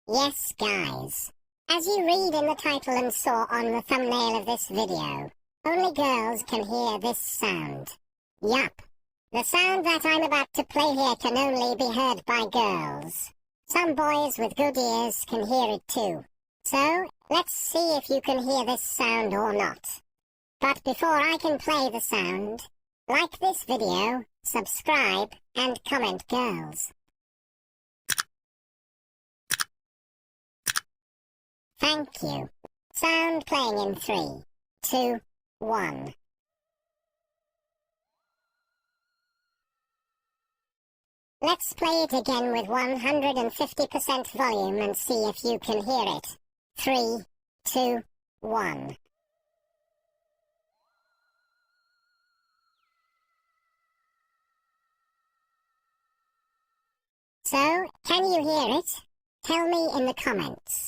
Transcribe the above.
Yes, guys. As you read in the title and saw on the thumbnail of this video, only girls can hear this sound. Yup. The sound that I'm about to play here can only be heard by girls. Some boys with good ears can hear it too. So, let's see if you can hear this sound or not. But before I can play the sound, like this video, subscribe, and comment girls. Thank you. Sound playing in 3, 2, 1. Let's play it again with 150% volume and see if you can hear it. 3, 2, 1. So, can you hear it? Tell me in the comments.